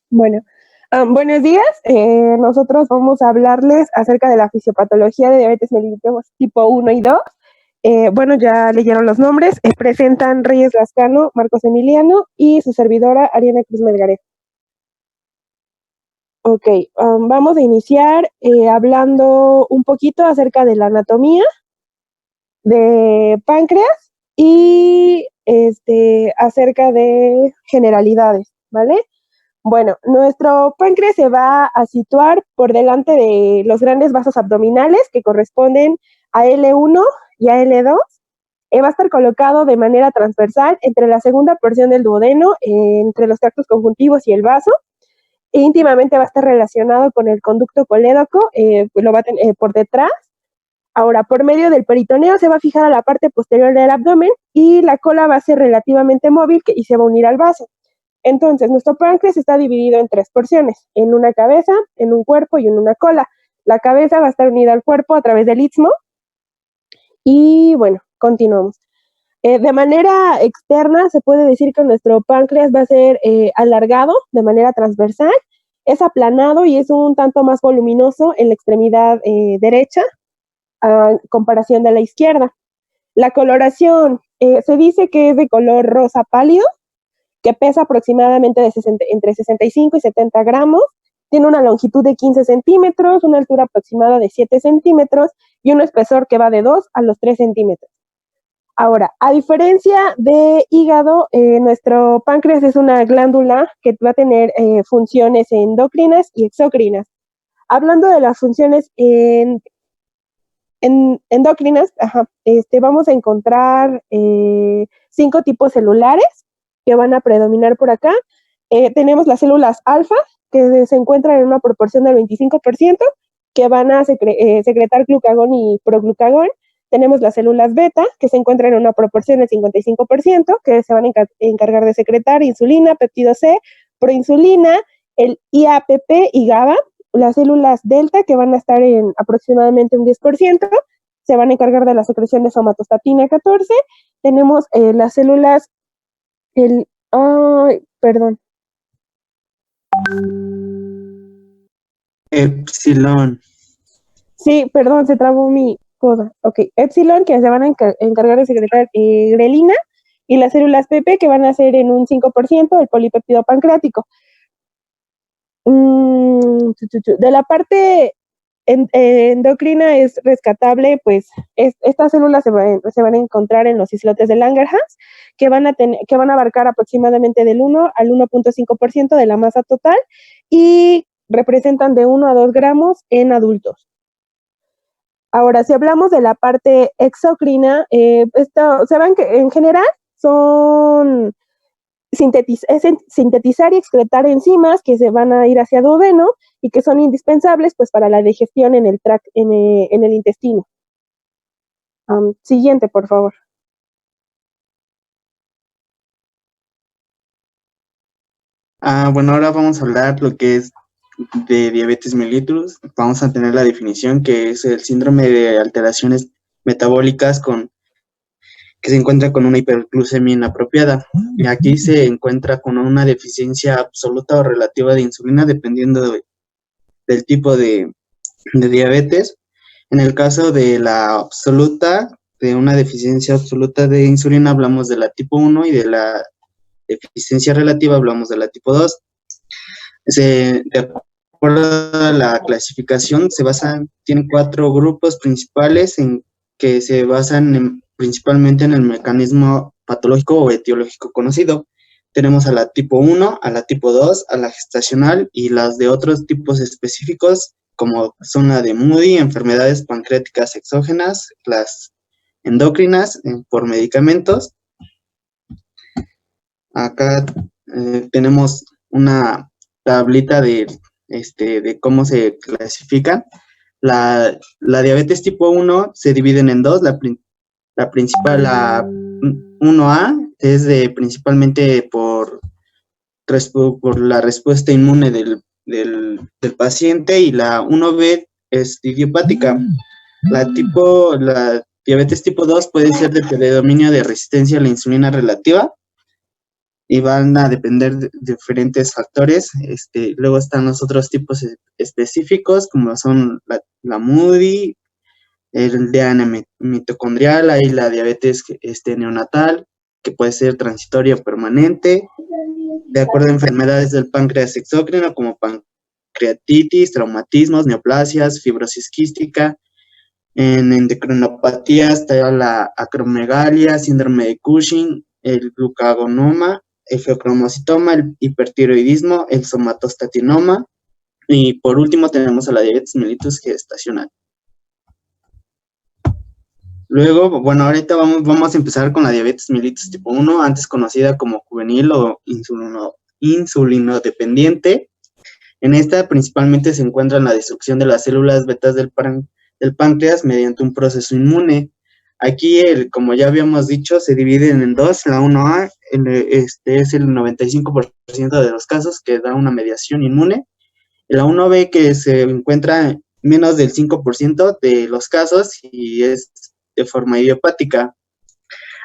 Bueno, buenos días. Nosotros vamos a hablarles acerca de la fisiopatología de diabetes mellitus tipo 1 y 2. Bueno, ya leyeron los nombres. Presentan Reyes Lascano, Marcos Emiliano y su servidora Ariana Cruz Melgarejo. Ok, vamos a iniciar hablando un poquito acerca de la anatomía de páncreas y acerca de generalidades, ¿vale? Bueno, nuestro páncreas se va a situar por delante de los grandes vasos abdominales que corresponden a L1 y a L2. Va a estar colocado de manera transversal entre la segunda porción del duodeno, entre los tractos conjuntivos y el vaso. E íntimamente va a estar relacionado con el conducto colédoco, lo va a tener por detrás. Ahora, por medio del peritoneo se va a fijar a la parte posterior del abdomen y la cola va a ser relativamente móvil y se va a unir al vaso. Entonces, nuestro páncreas está dividido en tres porciones, en una cabeza, en un cuerpo y en una cola. La cabeza va a estar unida al cuerpo a través del istmo y bueno, continuamos. De manera externa, se puede decir que nuestro páncreas va a ser alargado de manera transversal, es aplanado y es un tanto más voluminoso en la extremidad derecha a comparación de la izquierda. La coloración se dice que es de color rosa pálido, que pesa aproximadamente entre 65 y 70 gramos, tiene una longitud de 15 centímetros, una altura aproximada de 7 centímetros y un espesor que va de 2 a los 3 centímetros. Ahora, a diferencia de hígado, nuestro páncreas es una glándula que va a tener funciones endocrinas y exocrinas. Hablando de las funciones endocrinas, vamos a encontrar 5 tipos celulares que van a predominar por acá. Tenemos las células alfa, que se encuentran en una proporción del 25%, que van a secretar glucagón y proglucagón. Tenemos las células beta, que se encuentran en una proporción del 55%, que se van a encargar de secretar insulina, péptido C, proinsulina, el IAPP y GABA. Las células delta, que van a estar en aproximadamente un 10%, se van a encargar de la secreción de somatostatina 14. Tenemos las células, perdón. Epsilon. Sí, perdón, se trabó mi cosa. Ok, epsilon, que se van a encargar de secretar grelina, y las células PP, que van a ser en un 5% el polipéptido pancreático. De la parte endocrina es rescatable, pues estas células se van a encontrar en los islotes de Langerhans, que van a abarcar aproximadamente del 1 al 1.5% de la masa total y representan de 1 a 2 gramos en adultos. Ahora, si hablamos de la parte exocrina, saben que en general son sintetizar y excretar enzimas que se van a ir hacia duodeno y que son indispensables pues para la digestión en el intestino. Siguiente, por favor. Bueno, ahora vamos a hablar lo que es de diabetes mellitus. Vamos a tener la definición, que es el síndrome de alteraciones metabólicas que se encuentra con una hiperglucemia inapropiada. Y aquí se encuentra con una deficiencia absoluta o relativa de insulina dependiendo del tipo de diabetes. En el caso de la absoluta, de una deficiencia absoluta de insulina, hablamos de la tipo 1, y de la deficiencia relativa hablamos de la tipo 2. De acuerdo a la clasificación, tiene 4 grupos principales en que se basan principalmente en el mecanismo patológico o etiológico conocido. Tenemos a la tipo 1, a la tipo 2, a la gestacional y las de otros tipos específicos, como son la de Moody, enfermedades pancreáticas exógenas, las endocrinas por medicamentos. Acá tenemos una tablita de cómo se clasifican. La diabetes tipo 1 se dividen en dos. La principal, la 1A, es principalmente por la respuesta inmune del paciente, y la 1B es idiopática. La diabetes tipo 2 puede ser de predominio de resistencia a la insulina relativa, y van a depender de diferentes factores. Luego están los otros tipos específicos, como son la MUDI, el DNA mitocondrial, hay la diabetes neonatal, que puede ser transitoria o permanente, de acuerdo a enfermedades del páncreas exócrino, como pancreatitis, traumatismos, neoplasias, fibrosis quística. En endocrinopatía está la acromegalia, síndrome de Cushing, el glucagonoma, el feocromocitoma, el hipertiroidismo, el somatostatinoma, y por último tenemos a la diabetes mellitus gestacional. Luego, bueno, ahorita vamos a empezar con la diabetes mellitus tipo 1, antes conocida como juvenil o insulinodependiente. En esta principalmente se encuentra la destrucción de las células betas del páncreas mediante un proceso inmune. Aquí, como ya habíamos dicho, se dividen en dos. La 1A es el 95% de los casos que da una mediación inmune. La 1B que se encuentra menos del 5% de los casos y es de forma idiopática.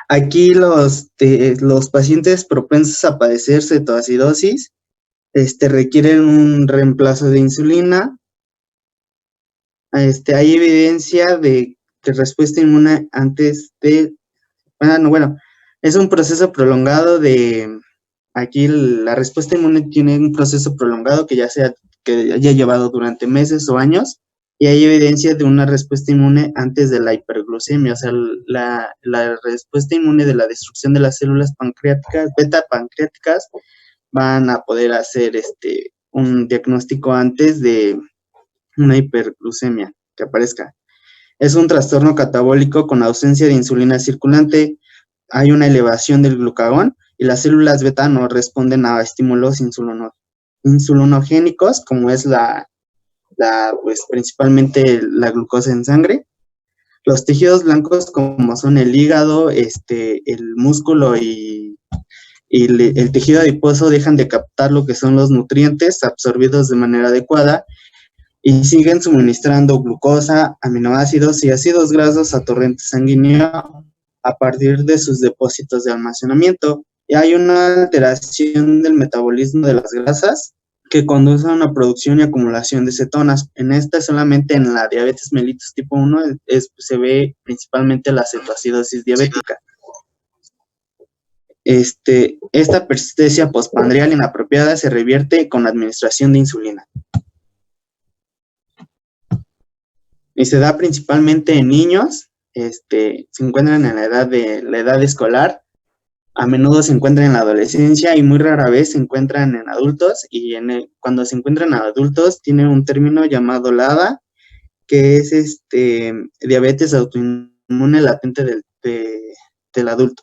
Aquí los pacientes propensos a padecer cetoacidosis requieren un reemplazo de insulina. Hay evidencia de respuesta inmune antes de... Bueno, es un proceso prolongado de... Aquí la respuesta inmune tiene un proceso prolongado que haya llevado durante meses o años, y hay evidencia de una respuesta inmune antes de la hiperglucemia, o sea, la respuesta inmune de la destrucción de las células pancreáticas, beta pancreáticas, van a poder hacer un diagnóstico antes de una hiperglucemia que aparezca. Es un trastorno catabólico con ausencia de insulina circulante, hay una elevación del glucagón y las células beta no responden a estímulos insulinogénicos, como es pues principalmente la glucosa en sangre. Los tejidos blancos, como son el hígado, el músculo y el tejido adiposo, dejan de captar lo que son los nutrientes absorbidos de manera adecuada y siguen suministrando glucosa, aminoácidos y ácidos grasos a torrente sanguíneo a partir de sus depósitos de almacenamiento. Y hay una alteración del metabolismo de las grasas que conduce a una producción y acumulación de cetonas. En esta, solamente en la diabetes mellitus tipo 1, se ve principalmente la cetoacidosis diabética. Esta persistencia postprandial inapropiada se revierte con la administración de insulina. Y se da principalmente en niños, se encuentran en la edad escolar, a menudo se encuentran en la adolescencia y muy rara vez se encuentran en adultos, y cuando se encuentran en adultos tiene un término llamado LADA, que es diabetes autoinmune latente del adulto.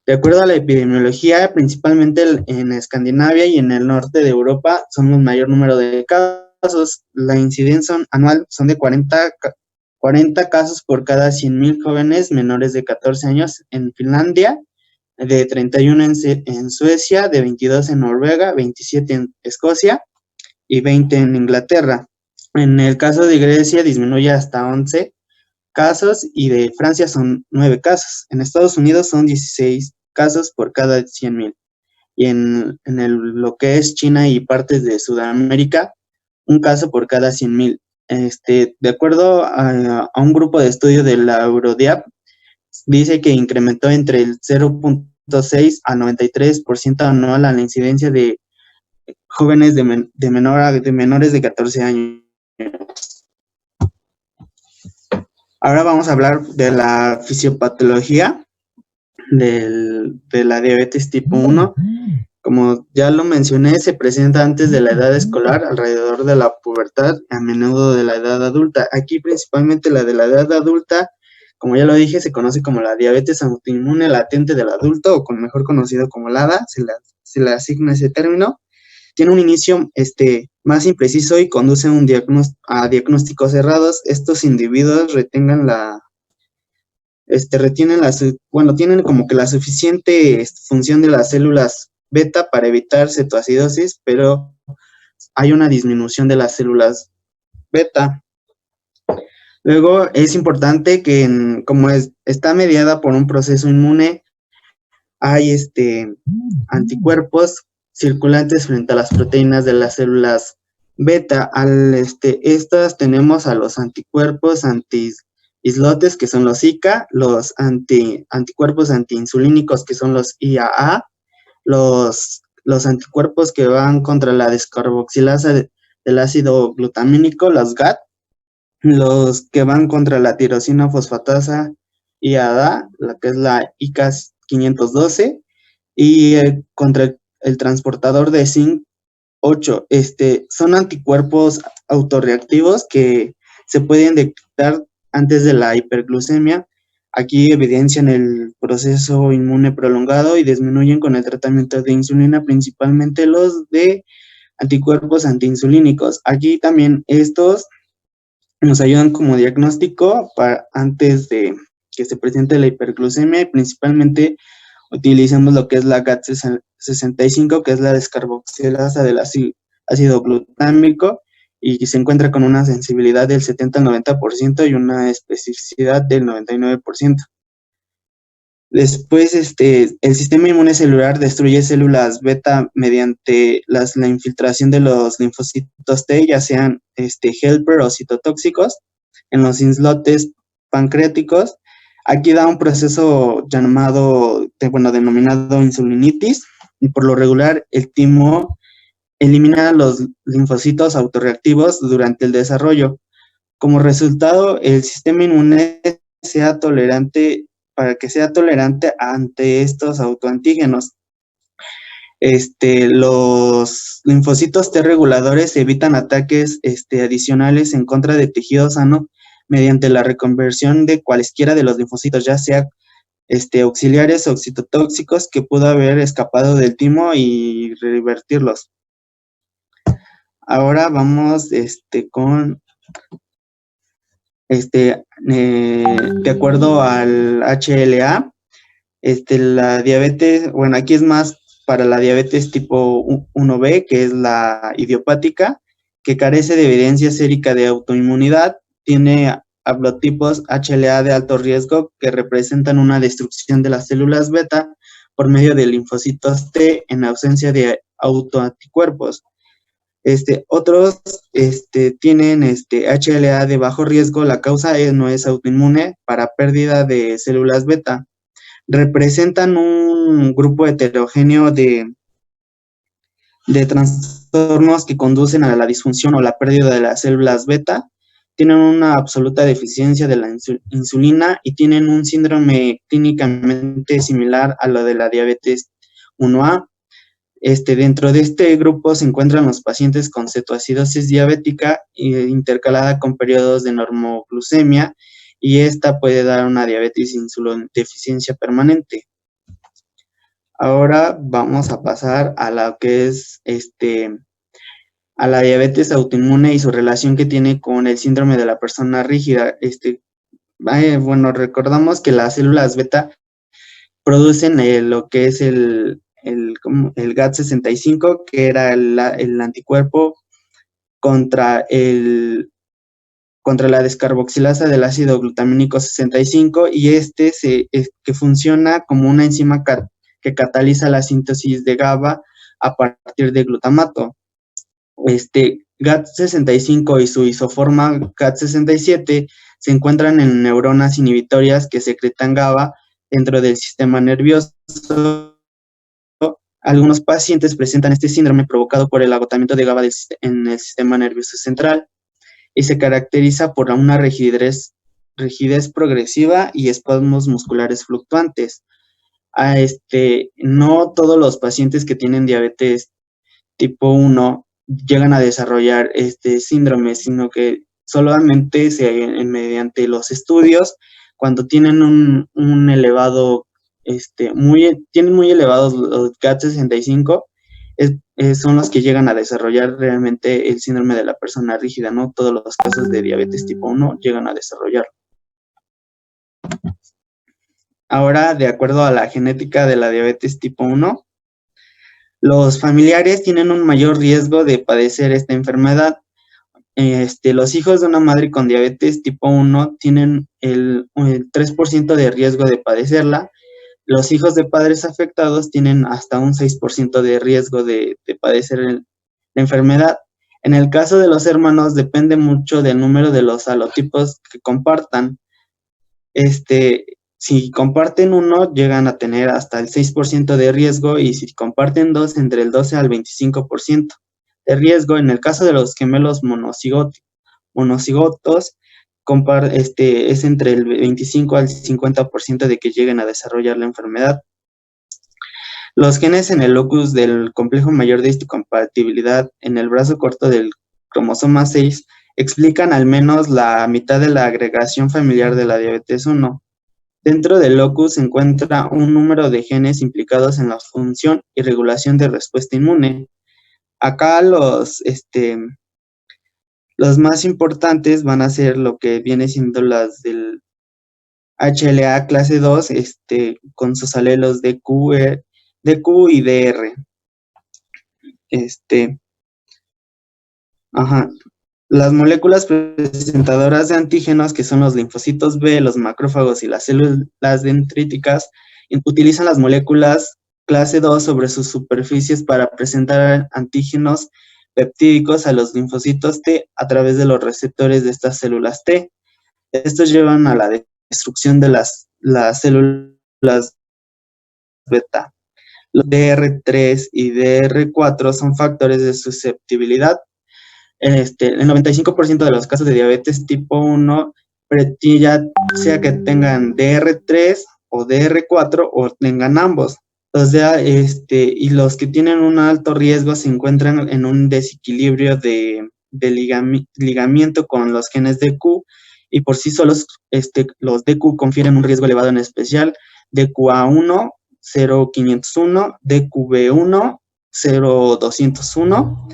De acuerdo a la epidemiología, principalmente en Escandinavia y en el norte de Europa son un mayor número de casos. La incidencia anual son de 40 casos por cada 100,000 jóvenes menores de 14 años en Finlandia, de 31 en Suecia, de 22 en Noruega, 27 en Escocia y 20 en Inglaterra. En el caso de Grecia disminuye hasta 11 casos y de Francia son 9 casos. En Estados Unidos son 16 casos por cada 100,000. Y en lo que es China y partes de Sudamérica, un caso por cada 100,000. De acuerdo a un grupo de estudio de la Eurodiap, dice que incrementó entre el 0.6 a 93% anual a la incidencia de jóvenes de menores de 14 años. Ahora vamos a hablar de la fisiopatología de la diabetes tipo 1. Como ya lo mencioné, se presenta antes de la edad escolar, alrededor de la pubertad, a menudo de la edad adulta. Aquí principalmente la de la edad adulta, como ya lo dije, se conoce como la diabetes autoinmune latente del adulto, o mejor conocido como LADA, se le asigna ese término. Tiene un inicio más impreciso y conduce a diagnósticos errados. Estos individuos tienen como que la suficiente función de las células beta para evitar cetoacidosis, pero hay una disminución de las células beta. Luego es importante que como está mediada por un proceso inmune, hay anticuerpos circulantes frente a las proteínas de las células beta. Estas tenemos a los anticuerpos anti-islotes, que son los ICA, los anticuerpos antiinsulínicos, que son los IAA, los anticuerpos que van contra la descarboxilasa del ácido glutamínico, los GAT, los que van contra la tirosina fosfatasa IADA, la que es la ICAS 512, y contra el transportador de zinc 8. Son anticuerpos autorreactivos que se pueden detectar antes de la hiperglucemia. Aquí evidencian el proceso inmune prolongado y disminuyen con el tratamiento de insulina, principalmente los de anticuerpos antiinsulínicos. Aquí también estos nos ayudan como diagnóstico para antes de que se presente la hiperglucemia, y principalmente utilizamos lo que es la GAT65, que es la descarboxilasa del ácido glutámico, y se encuentra con una sensibilidad del 70 al 90% y una especificidad del 99%. Después, el sistema inmune celular destruye células beta mediante la infiltración de los linfocitos T, ya sean helper o citotóxicos, en los islotes pancreáticos. Aquí da un proceso denominado insulinitis, y por lo regular el timo elimina los linfocitos autorreactivos durante el desarrollo. Como resultado, el sistema inmune para que sea tolerante ante estos autoantígenos. Los linfocitos T reguladores evitan ataques adicionales en contra de tejido sano mediante la reconversión de cualesquiera de los linfocitos, ya sea auxiliares o citotóxicos, que pudo haber escapado del timo, y revertirlos. Ahora vamos con de acuerdo al HLA, la diabetes, bueno, aquí es más para la diabetes tipo 1B, que es la idiopática, que carece de evidencia sérica de autoinmunidad, tiene haplotipos HLA de alto riesgo que representan una destrucción de las células beta por medio de linfocitos T en ausencia de autoanticuerpos. Otros tienen HLA de bajo riesgo, la causa no es autoinmune, para pérdida de células beta. Representan un grupo heterogéneo de trastornos que conducen a la disfunción o la pérdida de las células beta, tienen una absoluta deficiencia de la insulina y tienen un síndrome clínicamente similar a lo de la diabetes 1A. Dentro de este grupo se encuentran los pacientes con cetoacidosis diabética intercalada con periodos de normoglucemia, y esta puede dar una diabetes insulodeficiencia permanente. Ahora vamos a pasar a lo que es a la diabetes autoinmune y su relación que tiene con el síndrome de la persona rígida. Recordamos que las células beta producen lo que es el GAT65, que era el anticuerpo contra la descarboxilasa del ácido glutamínico 65, y que funciona como una enzima que cataliza la síntesis de GABA a partir de glutamato. GAT65 y su isoforma GAT67 se encuentran en neuronas inhibitorias que secretan GABA dentro del sistema nervioso. Algunos pacientes presentan este síndrome provocado por el agotamiento de GABA en el sistema nervioso central, y se caracteriza por una rigidez progresiva y espasmos musculares fluctuantes. No todos los pacientes que tienen diabetes tipo 1 llegan a desarrollar este síndrome, sino que solamente mediante los estudios, cuando tienen un elevado, tienen muy elevados los GAT65, son los que llegan a desarrollar realmente el síndrome de la persona rígida. No todos los casos de diabetes tipo 1 llegan a desarrollarlo. Ahora, de acuerdo a la genética de la diabetes tipo 1, los familiares tienen un mayor riesgo de padecer esta enfermedad. Los hijos de una madre con diabetes tipo 1 tienen el 3% de riesgo de padecerla. los hijos de padres afectados tienen hasta un 6% de riesgo de padecer la enfermedad. En el caso de los hermanos, depende mucho del número de los alotipos que compartan. Si comparten uno, llegan a tener hasta el 6% de riesgo, y si comparten dos, entre el 12 al 25% de riesgo. En el caso de los gemelos monocigotos, es entre el 25 al 50% de que lleguen a desarrollar la enfermedad. Los genes en el locus del complejo mayor de histocompatibilidad en el brazo corto del cromosoma 6 explican al menos la mitad de la agregación familiar de la diabetes 1. Dentro del locus se encuentra un número de genes implicados en la función y regulación de respuesta inmune. Acá los más importantes van a ser lo que viene siendo las del HLA clase 2, con sus alelos DQ y DR. Las moléculas presentadoras de antígenos, que son los linfocitos B, los macrófagos y las células dendríticas, utilizan las moléculas clase 2 sobre sus superficies para presentar antígenos peptídicos a los linfocitos T a través de los receptores de estas células T. Estos llevan a la destrucción de las células beta. Los DR3 y DR4 son factores de susceptibilidad. El 95% de los casos de diabetes tipo 1, ya sea que tengan DR3 o DR4 o tengan ambos. O sea, y los que tienen un alto riesgo se encuentran en un desequilibrio de ligamiento con los genes DQ, y por sí solos los DQ confieren un riesgo elevado, en especial DQA1, 0501, DQB1, 0201,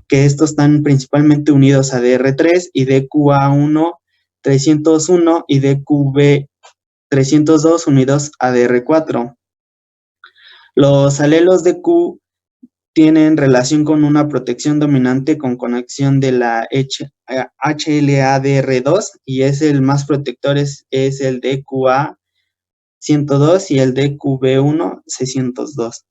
que estos están principalmente unidos a DR3, y DQA1, 301 y DQB 302 unidos a DR4. Los alelos de Q tienen relación con una protección dominante con conexión de la HLA-DR2, y es el más protector es el DQA102 y el DQB1 602.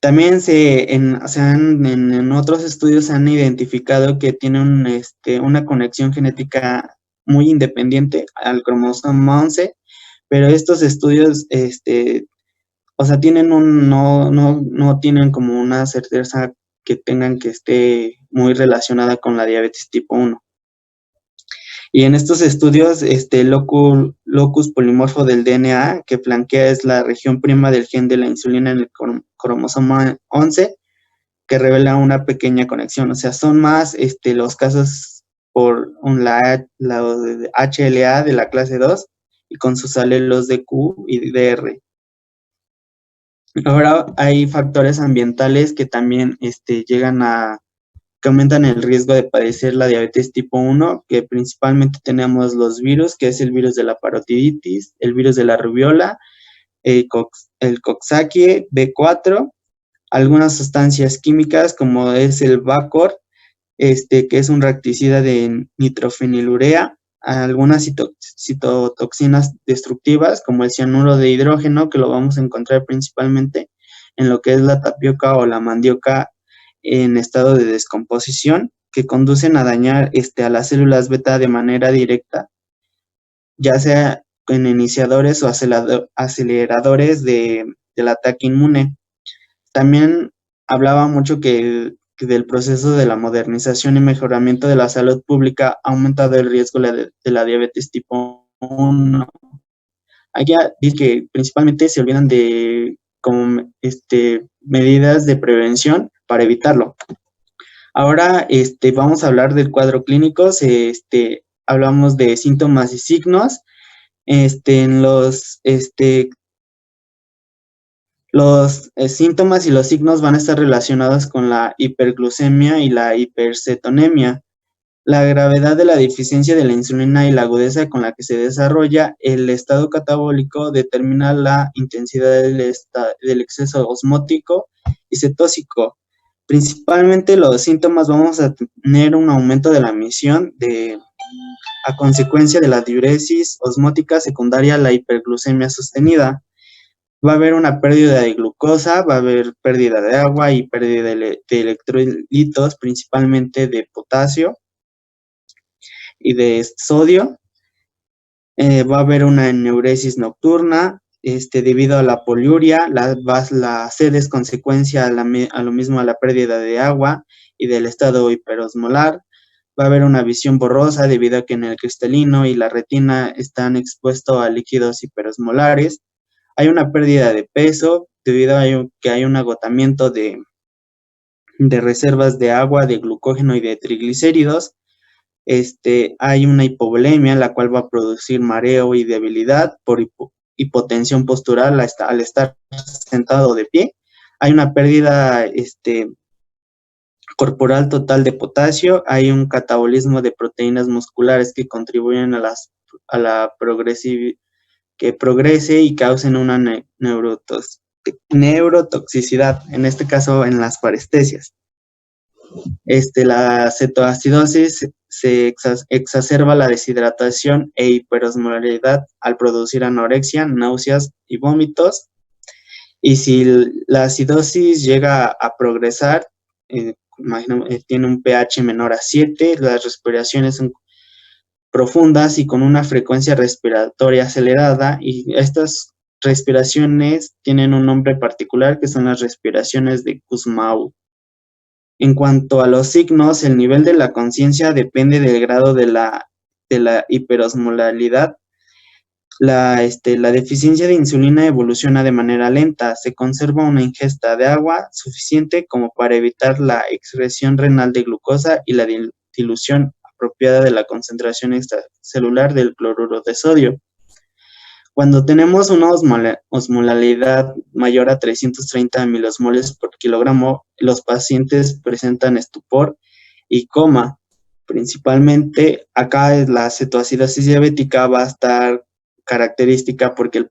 También en otros estudios se han identificado que tienen una conexión genética muy independiente al cromosoma 11, pero estos estudios no tienen como una certeza que tengan que esté muy relacionada con la diabetes tipo 1. Y en estos estudios, locus polimorfo del DNA que flanquea es la región prima del gen de la insulina en el cromosoma 11, que revela una pequeña conexión. O sea, son más los casos por la HLA de la clase 2 y con sus alelos de Q y DR. Ahora hay factores ambientales que también que aumentan el riesgo de padecer la diabetes tipo 1, que principalmente tenemos los virus, que es el virus de la parotiditis, el virus de la rubiola, el Coxsackie B4, algunas sustancias químicas como es el Vacor, que es un reacticida de nitrofenilurea, algunas citotoxinas destructivas como el cianuro de hidrógeno, que lo vamos a encontrar principalmente en lo que es la tapioca o la mandioca en estado de descomposición, que conducen a dañar a las células beta de manera directa, ya sea en iniciadores o aceleradores del ataque inmune. También hablaba mucho que del proceso de la modernización y mejoramiento de la salud pública ha aumentado el riesgo de la diabetes tipo 1. Allá dice que principalmente se olvidan de medidas de prevención para evitarlo. Ahora vamos a hablar del cuadro clínico. Hablamos de síntomas y signos. Los síntomas y los signos van a estar relacionados con la hiperglucemia y la hipercetonemia. La gravedad de la deficiencia de la insulina y la agudeza con la que se desarrolla el estado catabólico determina la intensidad del exceso osmótico y cetósico. Principalmente los síntomas, vamos a tener un aumento de la emisión de a consecuencia de la diuresis osmótica secundaria a la hiperglucemia sostenida. Va a haber una pérdida de glucosa, va a haber pérdida de agua y pérdida de electrolitos, principalmente de potasio y de sodio. Va a haber una eneuresis nocturna, debido a la poliuria. La sed es consecuencia a lo mismo a la pérdida de agua y del estado hiperosmolar. Va a haber una visión borrosa debido a que en el cristalino y la retina están expuestos a líquidos hiperosmolares. Hay una pérdida de peso debido a que hay un agotamiento de reservas de agua, de glucógeno y de triglicéridos. Hay una hipovolemia, la cual va a producir mareo y debilidad por hipotensión postural al estar sentado o de pie. Hay una pérdida corporal total de potasio. Hay un catabolismo de proteínas musculares que contribuyen a la que progrese y causen una neurotoxicidad, en este caso en las parestesias. La cetoacidosis se exacerba la deshidratación e hiperosmolaridad al producir anorexia, náuseas y vómitos. Y si la acidosis llega a progresar, tiene un pH menor a 7, las respiraciones son profundas y con una frecuencia respiratoria acelerada, y estas respiraciones tienen un nombre particular que son las respiraciones de Kussmaul. En cuanto a los signos, el nivel de la conciencia depende del grado de la hiperosmolaridad. La deficiencia de insulina evoluciona de manera lenta. Se conserva una ingesta de agua suficiente como para evitar la excreción renal de glucosa y la dilución apropiada de la concentración extracelular del cloruro de sodio. Cuando tenemos una osmolaridad mayor a 330 milosmoles por kilogramo, los pacientes presentan estupor y coma. Principalmente acá la cetoacidosis diabética va a estar característica porque el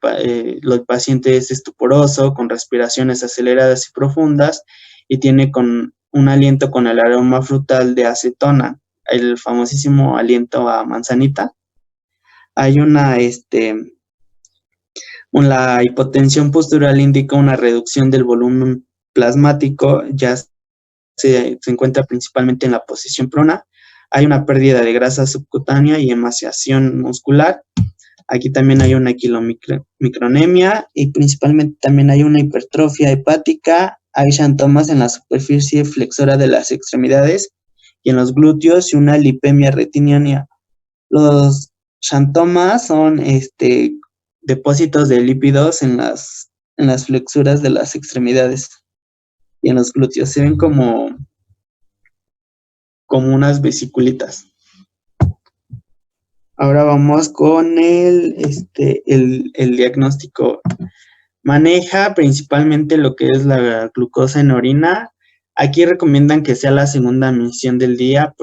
paciente es estuporoso, con respiraciones aceleradas y profundas, y tiene con un aliento con el aroma frutal de acetona, el famosísimo aliento a manzanita. Hay la hipotensión postural indica una reducción del volumen plasmático, ya se encuentra principalmente en la posición prona. Hay una pérdida de grasa subcutánea y emaciación muscular. Aquí también hay una quilomicronemia y principalmente también hay una hipertrofia hepática. Hay xantomas en la superficie flexora de las extremidades y en los glúteos y una lipemia retiniana. Los xantomas son depósitos de lípidos en las flexuras de las extremidades y en los glúteos. Se ven como unas vesiculitas. Ahora vamos con el diagnóstico. Maneja principalmente lo que es la glucosa en orina. Aquí recomiendan que sea la segunda misión del día,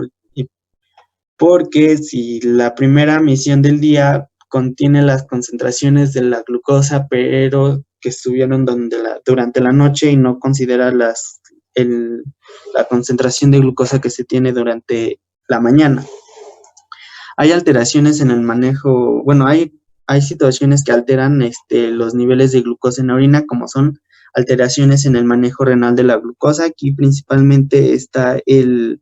porque si la primera misión del día contiene las concentraciones de la glucosa, pero que estuvieron durante la noche y no considera la concentración de glucosa que se tiene durante la mañana. Hay alteraciones en el manejo, bueno, hay situaciones que alteran los niveles de glucosa en la orina, como son alteraciones en el manejo renal de la glucosa. Aquí principalmente está el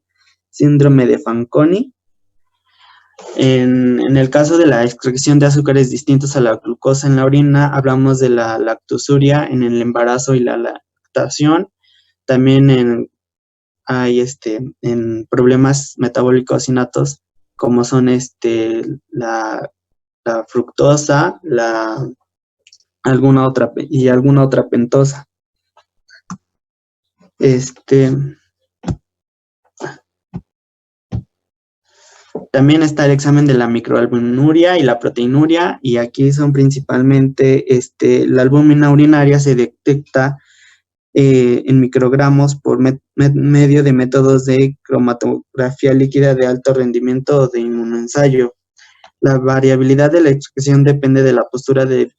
síndrome de Fanconi. En el caso de la excreción de azúcares distintos a la glucosa en la orina, hablamos de la lactosuria en el embarazo y la lactación. También hay problemas metabólicos innatos, como son la fructosa, alguna otra pentosa. También está el examen de la microalbuminuria y la proteinuria, y aquí son principalmente la albúmina urinaria se detecta en microgramos por medio de métodos de cromatografía líquida de alto rendimiento o de inmunoensayo. La variabilidad de la excreción depende de la postura del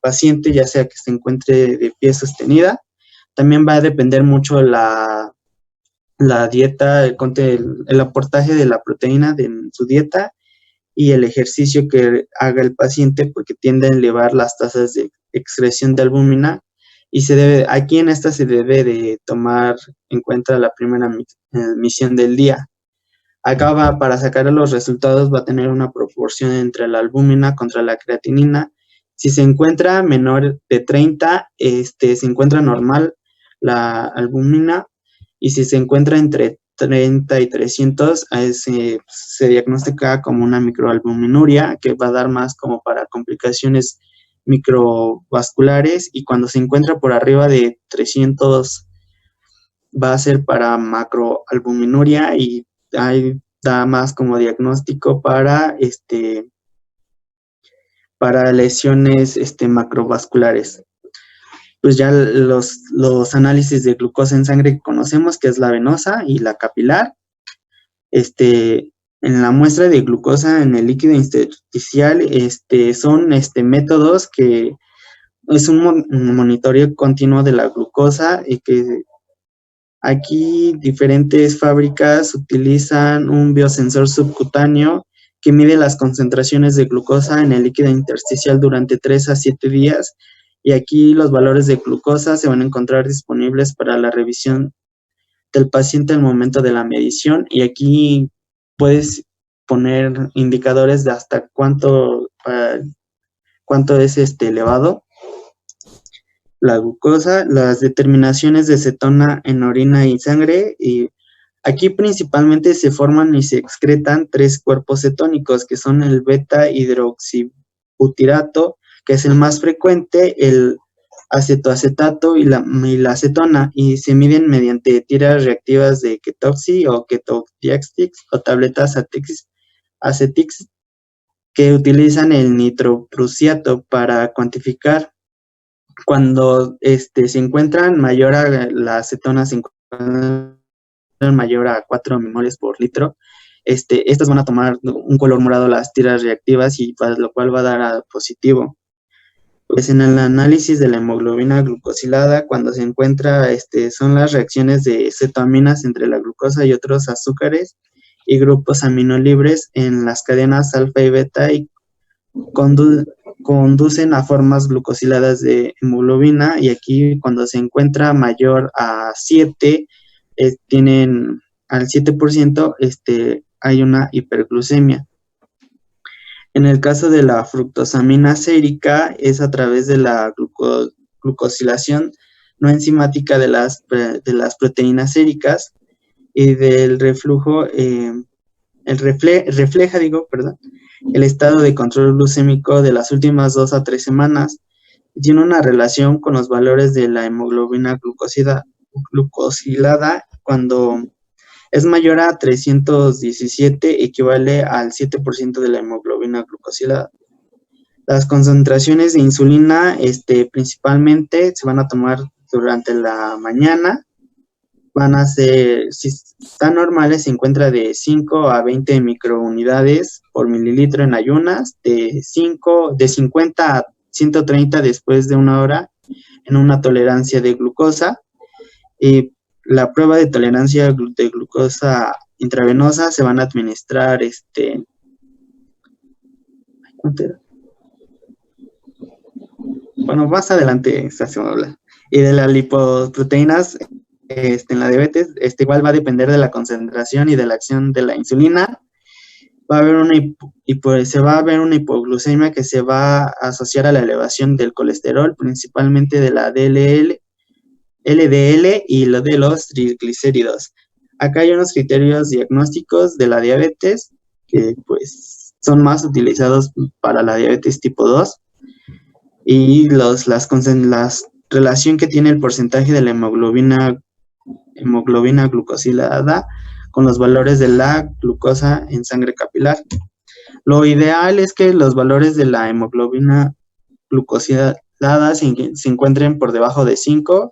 paciente, ya sea que se encuentre de pie sostenida. También va a depender mucho la la dieta, el aportaje de la proteína en su dieta y el ejercicio que haga el paciente, porque tiende a elevar las tasas de excreción de albúmina, y aquí en esta se debe de tomar en cuenta la primera misión del día. Acá para sacar los resultados va a tener una proporción entre la albúmina contra la creatinina. Si se encuentra menor de 30, se encuentra normal la albúmina, y si se encuentra entre 30 y 300, se diagnostica como una microalbuminuria, que va a dar más como para complicaciones microvasculares, y cuando se encuentra por arriba de 300 va a ser para macroalbuminuria, y ahí da más como diagnóstico para lesiones macrovasculares. Pues ya los análisis de glucosa en sangre que conocemos, que es la venosa y la capilar. En la muestra de glucosa en el líquido intersticial, son métodos que es un monitoreo continuo de la glucosa, y que aquí diferentes fábricas utilizan un biosensor subcutáneo que mide las concentraciones de glucosa en el líquido intersticial durante 3 a 7 días, y aquí los valores de glucosa se van a encontrar disponibles para la revisión del paciente al momento de la medición, y aquí puedes poner indicadores de hasta cuánto es elevado la glucosa, las determinaciones de cetona en orina y sangre, y aquí principalmente se forman y se excretan 3 cuerpos cetónicos, que son el beta-hidroxibutirato, que es el más frecuente, el acetoacetato y la acetona, y se miden mediante tiras reactivas de ketoxi o ketodiastics o tabletas acetix, que utilizan el nitroprusiato para cuantificar. Cuando se encuentran mayor a la acetona, se encuentran mayor a 4 mimoles por litro, estas van a tomar un color morado las tiras reactivas, y para lo cual va a dar a positivo. Pues en el análisis de la hemoglobina glucosilada, cuando se encuentra, son las reacciones de cetoaminas entre la glucosa y otros azúcares y grupos aminolibres en las cadenas alfa y beta, y conducen a formas glucosiladas de hemoglobina, y aquí cuando se encuentra mayor a 7, tienen al 7%, hay una hiperglucemia. En el caso de la fructosamina sérica, es a través de la glucosilación no enzimática de las proteínas séricas y del refleja, el estado de control glucémico de las últimas 2 a 3 semanas. Tiene una relación con los valores de la hemoglobina glucosilada. Cuando es mayor a 317, equivale al 7% de la hemoglobina glucosilada. Las concentraciones de insulina, principalmente se van a tomar durante la mañana. Van a ser, si están normales, se encuentra de 5 a 20 microunidades por mililitro en ayunas, de 50 a 130 después de 1 hora en una tolerancia de glucosa. La prueba de tolerancia de glucosa intravenosa se van a administrar, bueno, más adelante se hace una habla. Y de las lipoproteínas, en la diabetes, igual va a depender de la concentración y de la acción de la insulina. Va a haber se va a ver una hipoglucemia que se va a asociar a la elevación del colesterol, principalmente de la LDL y lo de los triglicéridos. Acá hay unos criterios diagnósticos de la diabetes que pues son más utilizados para la diabetes tipo 2, y la relación que tiene el porcentaje de la hemoglobina glucosilada con los valores de la glucosa en sangre capilar. Lo ideal es que los valores de la hemoglobina glucosilada se encuentren por debajo de 5.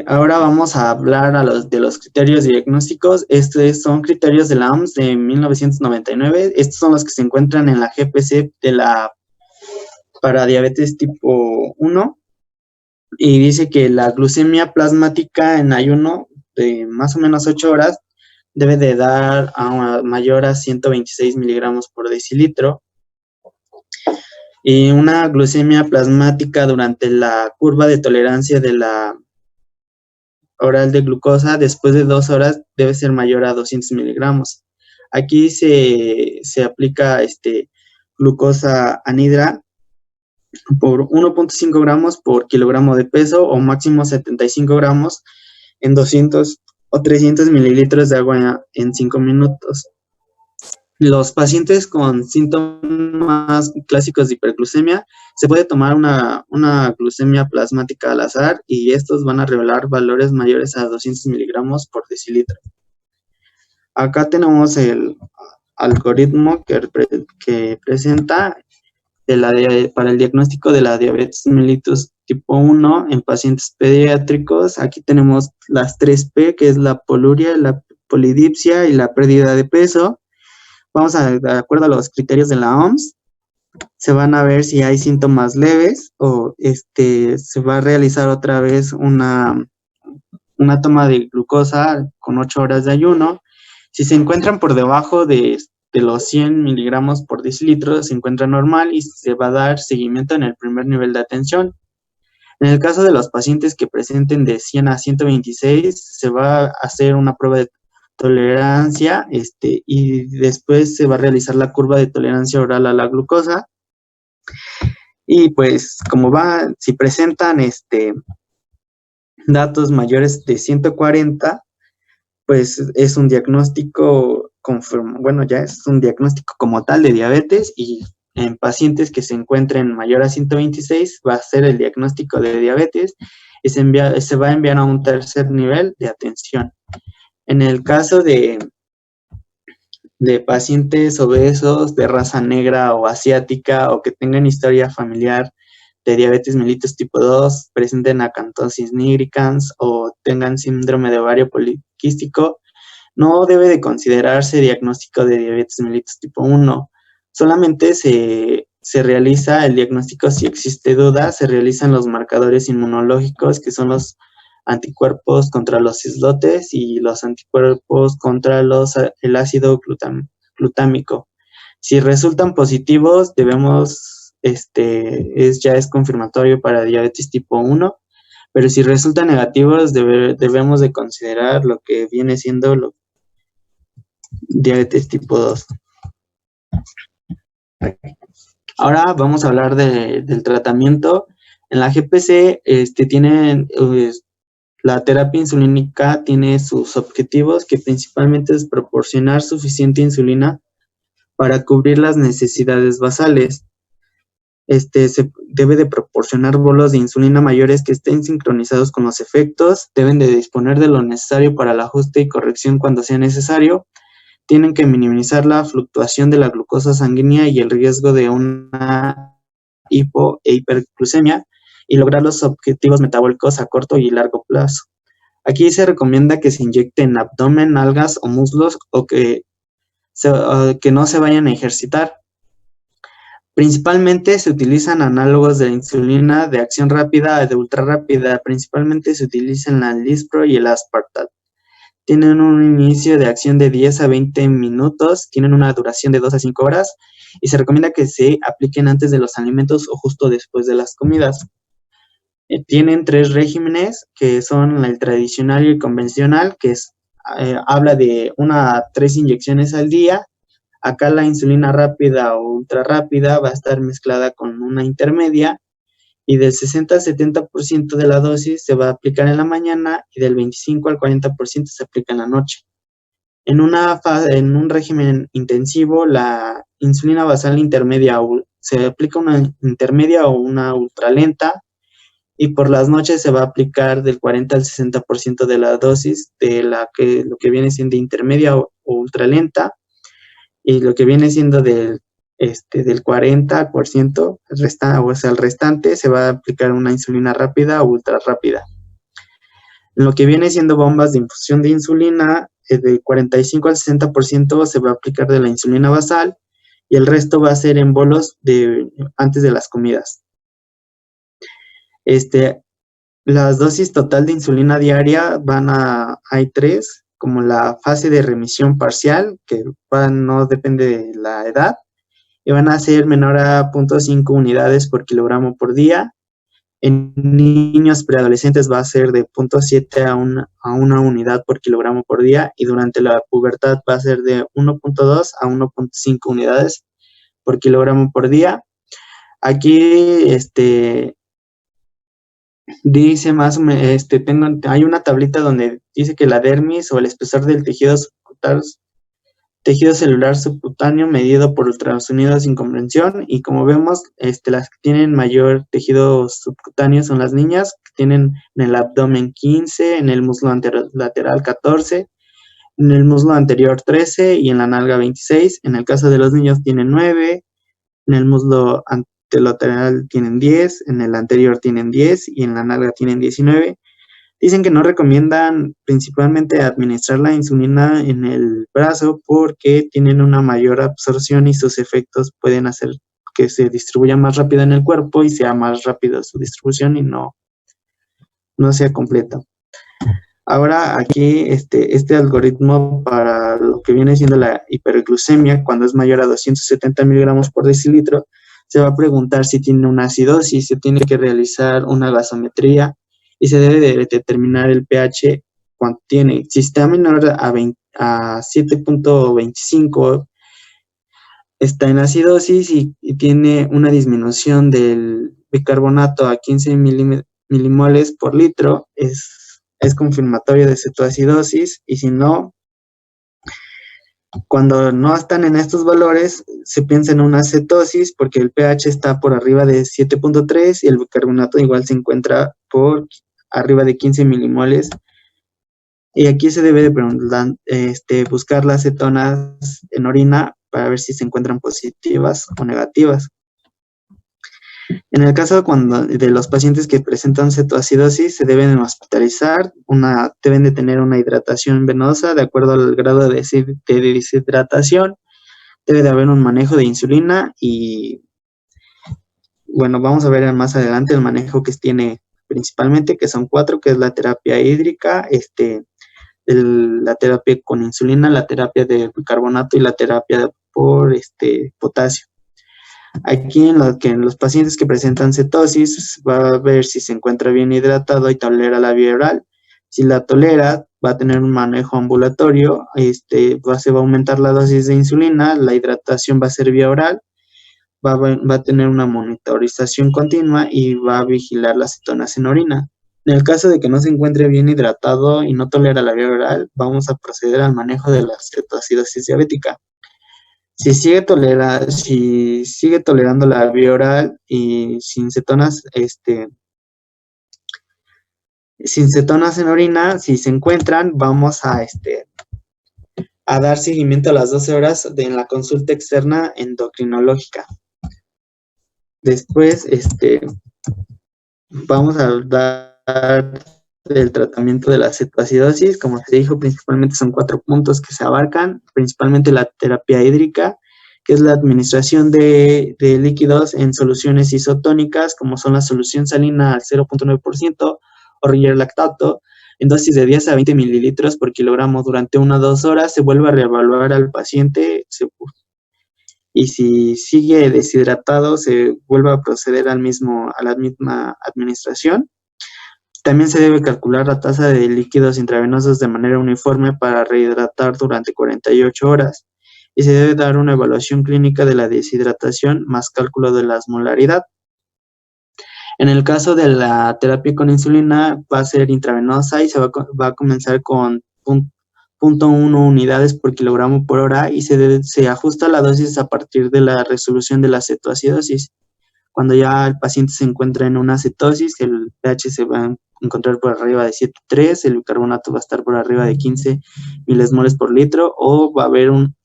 Ahora vamos a hablar de los criterios diagnósticos. Estos son criterios de la OMS de 1999. Estos son los que se encuentran en la GPC para diabetes tipo 1. y dice que la glucemia plasmática en ayuno de más o menos 8 horas debe de dar mayor a 126 miligramos por decilitro, y una glucemia plasmática durante la curva de tolerancia de la oral de glucosa después de 2 horas debe ser mayor a 200 miligramos. Aquí se aplica glucosa anhidra por 1.5 gramos por kilogramo de peso o máximo 75 gramos en 200 o 300 mililitros de agua en 5 minutos. Los pacientes con síntomas clásicos de hiperglucemia, se puede tomar una glucemia plasmática al azar y estos van a revelar valores mayores a 200 miligramos por decilitro. Acá tenemos el algoritmo que presenta para el diagnóstico de la diabetes mellitus tipo 1 en pacientes pediátricos. Aquí tenemos las 3P, que es la poluria, la polidipsia y la pérdida de peso. De acuerdo a los criterios de la OMS, se van a ver si hay síntomas leves o se va a realizar otra vez una toma de glucosa con 8 horas de ayuno. Si se encuentran por debajo de los 100 miligramos por decilitro, se encuentra normal y se va a dar seguimiento en el primer nivel de atención. En el caso de los pacientes que presenten de 100 a 126, se va a hacer una prueba de tolerancia y después se va a realizar la curva de tolerancia oral a la glucosa. Y pues si presentan datos mayores de 140, pues es un diagnóstico ya es un diagnóstico como tal de diabetes, y en pacientes que se encuentren mayor a 126 va a ser el diagnóstico de diabetes y se va a enviar a un tercer nivel de atención. En el caso de pacientes obesos de raza negra o asiática o que tengan historia familiar de diabetes mellitus tipo 2, presenten acantosis nigricans o tengan síndrome de ovario poliquístico, no debe de considerarse diagnóstico de diabetes mellitus tipo 1. Solamente se realiza el diagnóstico si existe duda, se realizan los marcadores inmunológicos, que son los anticuerpos contra los islotes y los anticuerpos contra el ácido glutámico. Si resultan positivos, ya es confirmatorio para diabetes tipo 1, pero si resultan negativos, debemos de considerar lo que viene siendo diabetes tipo 2. Ahora vamos a hablar del tratamiento. En la GPC la terapia insulínica tiene sus objetivos, que principalmente es proporcionar suficiente insulina para cubrir las necesidades basales. Se debe de proporcionar bolos de insulina mayores que estén sincronizados con los efectos, deben de disponer de lo necesario para el ajuste y corrección cuando sea necesario, tienen que minimizar la fluctuación de la glucosa sanguínea y el riesgo de una hipo e hiperglucemia, y lograr los objetivos metabólicos a corto y largo plazo. Aquí se recomienda que se inyecte en abdomen, nalgas o muslos, o que no se vayan a ejercitar. Principalmente se utilizan análogos de la insulina de acción rápida y de ultra rápida. Principalmente se utilizan la Lispro y el Aspartat. Tienen un inicio de acción de 10 a 20 minutos, tienen una duración de 2 a 5 horas y se recomienda que se apliquen antes de los alimentos o justo después de las comidas. Tienen 3 regímenes, que son el tradicional y el convencional, que habla de 1 a 3 inyecciones al día. Acá la insulina rápida o ultra rápida va a estar mezclada con una intermedia, y del 60 al 70% de la dosis se va a aplicar en la mañana y del 25 al 40% se aplica en la noche. En un régimen intensivo, la insulina basal intermedia se aplica una intermedia o una ultralenta, y por las noches se va a aplicar del 40 al 60% de la dosis de lo que viene siendo intermedia o ultralenta, y lo que viene siendo del 40%, el restante se va a aplicar una insulina rápida o ultra rápida. En lo que viene siendo bombas de infusión de insulina, del 45 al 60% se va a aplicar de la insulina basal, y el resto va a ser en bolos antes de las comidas. Las dosis total de insulina diaria hay tres, como la fase de remisión parcial, que no depende de la edad, y van a ser menor a 0.5 unidades por kilogramo por día. En niños preadolescentes va a ser de 0.7 a 1 unidad por kilogramo por día, y durante la pubertad va a ser de 1.2 a 1.5 unidades por kilogramo por día. Aquí, dice más o menos, hay una tablita donde dice que la dermis o el espesor del tejido celular subcutáneo medido por ultrasonido sin comprensión, y como vemos, las que tienen mayor tejido subcutáneo son las niñas, que tienen en el abdomen 15, en el muslo lateral 14, en el muslo anterior 13 y en la nalga 26. En el caso de los niños tienen 9, en el muslo anterolateral tienen 10, en el anterior tienen 10 y en la nalga tienen 19. Dicen que no recomiendan principalmente administrar la insulina en el brazo porque tienen una mayor absorción y sus efectos pueden hacer que se distribuya más rápido en el cuerpo y sea más rápido su distribución y no sea completa. Ahora aquí este algoritmo para lo que viene siendo la hiperglucemia, cuando es mayor a 270 miligramos por decilitro, se va a preguntar si tiene una acidosis, se tiene que realizar una gasometría y se debe de determinar el pH cuando tiene. Si está menor a 7.25, está en acidosis y tiene una disminución del bicarbonato a 15 milimoles por litro, es confirmatorio de cetoacidosis, y si no, cuando no están en estos valores, se piensa en una cetosis porque el pH está por arriba de 7.3 y el bicarbonato igual se encuentra por arriba de 15 milimoles. Y aquí se debe de buscar las cetonas en orina para ver si se encuentran positivas o negativas. En el caso de los pacientes que presentan cetoacidosis, se deben hospitalizar, deben de tener una hidratación venosa de acuerdo al grado de deshidratación, debe de haber un manejo de insulina y, bueno, vamos a ver más adelante el manejo que tiene principalmente, que son 4, que es la terapia hídrica, la terapia con insulina, la terapia de bicarbonato y la terapia por potasio. Aquí en los pacientes que presentan cetosis va a ver si se encuentra bien hidratado y tolera la vía oral. Si la tolera, va a tener un manejo ambulatorio, se va a aumentar la dosis de insulina, la hidratación va a ser vía oral, va a tener una monitorización continua y va a vigilar las cetonas en orina. En el caso de que no se encuentre bien hidratado y no tolera la vía oral, vamos a proceder al manejo de la cetoacidosis diabética. Si sigue tolerando la vía oral y sin cetonas en orina, si se encuentran, vamos a dar seguimiento a las 12 horas en la consulta externa endocrinológica. Después, vamos a dar el tratamiento de la cetoacidosis. Como se dijo, principalmente son 4 puntos que se abarcan, principalmente la terapia hídrica, que es la administración de líquidos en soluciones isotónicas, como son la solución salina al 0.9% o lactato, en dosis de 10 a 20 mililitros por kilogramo durante 1 a 2 horas. Se vuelve a reevaluar al paciente y si sigue deshidratado, se vuelve a proceder a la misma administración. También se debe calcular la tasa de líquidos intravenosos de manera uniforme para rehidratar durante 48 horas. Y se debe dar una evaluación clínica de la deshidratación más cálculo de la osmolaridad. En el caso de la terapia con insulina, va a ser intravenosa y va a comenzar con 0.1 unidades por kilogramo por hora y se ajusta la dosis a partir de la resolución de la cetoacidosis. Cuando ya el paciente se encuentra en una cetosis, el pH se va a encontrar por arriba de 7.3, el bicarbonato va a estar por arriba de 15 milesmoles por litro, o va a haber un